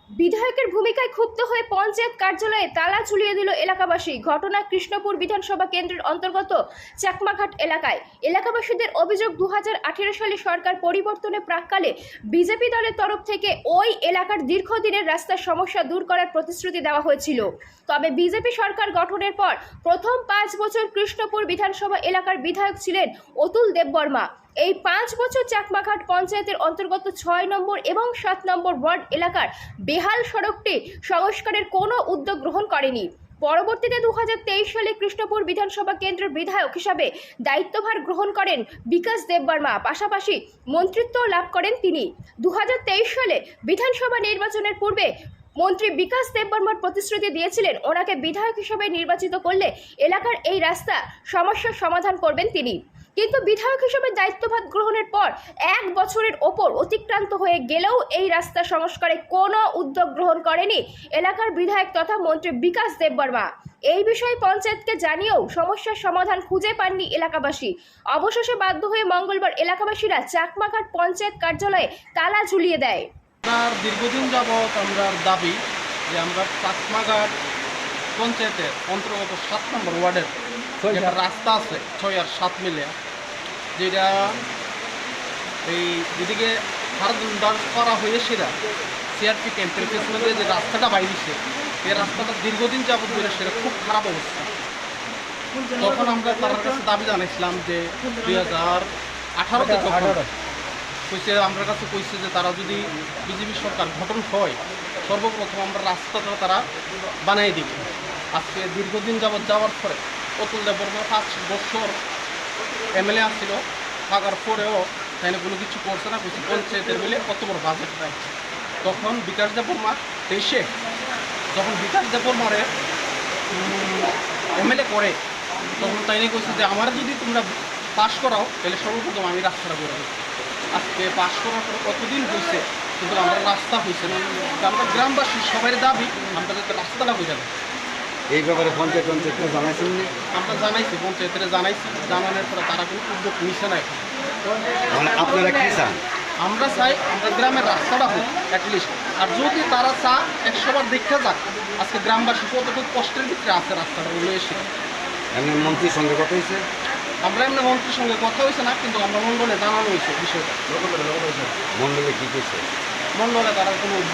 বিধায়কের ভূমিকায় ক্ষুব্ধ হয়ে পঞ্চায়েত কার্যালয়ে তালা ঝুলিয়ে দিল এলাকাবাসী। ঘটনা কৃষ্ণপুর বিধানসভা কেন্দ্রের অন্তর্গত চাকমাঘাট এলাকায়। এলাকাবাসীদের অভিযোগ, 2018 সালে সরকার পরিবর্তনের প্রাক্কালে বিজেপি দলের তরফ থেকে ওই এলাকার দীর্ঘদিনের রাস্তার সমস্যা দূর করার প্রতিশ্রুতি দেওয়া হয়েছিল। তবে বিজেপি সরকার গঠনের পর প্রথম 5 বছর কৃষ্ণপুর বিধানসভা এলাকার বিধায়ক ছিলেন অতুল দেববর্মা। এই 5 বছর চাকমাঘাট পঞ্চায়েতের অন্তর্গত 6 নম্বর এবং 7 নম্বর ওয়ার্ড এলাকার বেহাল সড়কটি সংস্কারের কোনো উদ্যোগ গ্রহণ করেনি। পরবর্তীতে 2023 সালে কৃষ্ণপুর বিধানসভা কেন্দ্রের বিধায়ক হিসাবে দায়িত্বভার গ্রহণ করেন বিকাশ দেববর্মা। পাশাপাশি মন্ত্রিত্ব লাভ করেন তিনি। 2023 সালে বিধানসভা নির্বাচনের পূর্বে মন্ত্রী বিকাশ দেববর্মার প্রতিশ্রুতি দিয়েছিলেন ওনাকে বিধায়ক হিসেবে নির্বাচিত করলে এলাকার এই রাস্তা সমস্যার সমাধান করবেন তিনি। কিন্তু বিধায়ক হিসেবে দায়িত্বভার গ্রহণের পর 1 বছরের ওপর অতিক্রান্ত হয়ে গেলেও এই রাস্তা সংস্কারে কোনো উদ্যোগ গ্রহণ করেনি এলাকার বিধায়ক তথা মন্ত্রী বিকাশ দেববর্মা। এই বিষয়ে পঞ্চায়েতকে জানিয়েও সমস্যার সমাধান খুঁজে পাননি এলাকাবাসী। অবশেষে বাধ্য হয়ে মঙ্গলবার এলাকাবাসীরা চাকমাঘাট পঞ্চায়েত কার্যালয়ে তালা ঝুলিয়ে দেয়। দীর্ঘদিন যাবৎ আমরা দাবি যে আমরা চাকমাঘাট পঞ্চায়েতের অন্তর্গত 7 নম্বর ওয়ার্ডের একটা রাস্তা আছে 6 আর 7 মিলে, যেটা এই এদিকে হারদার করা হয়ে সেরা সিআরপি ক্যাম্পের পেছনে যে রাস্তাটা বাইরেছে, এই রাস্তাটা দীর্ঘদিন যাবৎ ধরে সেটা খুব খারাপ অবস্থা। তখন আমরা তার কাছে দাবি জানাইছিলাম যে 2018-তে কইছে আমার কাছে কইছে যে তারা যদি বিজেপি সরকার গঠন হয় সর্বপ্রথম আমরা রাস্তাটা তারা বানাই দিবে। আজকে দীর্ঘদিন যাবৎ যাওয়ার পরে অতুল দেববর্মা 5 বছর এমএলএ আসছিল, থাকার পরেও তাই কোনো কিছু করছে না। কিছু পঞ্চায়েতের মিলে কত বড় বাজেট দেয়। তখন বিকাশ দেববর্মা দেশে যখন বিকাশ দেববর্মারে এমএলএ করে তখন তাই নিয়ে কইছে যে আমার যদি তোমরা পাস করাও তাহলে সর্বপ্রথম আমি রাস্তাটা করে দেবো। আজকে পাস করার পরে কতদিন হয়েছে কিন্তু আমরা রাস্তা হয়েছে না। আমরা গ্রামবাসী সবাই দাবি আমরা যাতে রাস্তাটা হয়ে যাবে। এই ব্যাপারে পঞ্চায়েতকে জানাইছেন? আমরা জানাইছি, পঞ্চায়েতের জানাইছি, জানানোর পরে তারা কোনো উদ্যোগ নিচ্ছে না। মানে আপনারা কি চান? আমরা চাই আমরা গ্রামের রাস্তাটা হোক অ্যাটলিস্ট। আর যদি তারা চা 100 বার দেখতে যাক আজকে গ্রামবাসী কতটুকু কষ্টের ভিতরে আছে রাস্তাটা ওগুলো এসে। এমনি মন্ত্রীর সঙ্গে কথা হয়েছে? আমরা এমনি মন্ত্রীর সঙ্গে কথা হয়েছে না, কিন্তু আমরা মন্ডলে জানানো হয়েছে বিষয়টা। মন্ডলে কি করছে? মন্ডলে তারা কোনো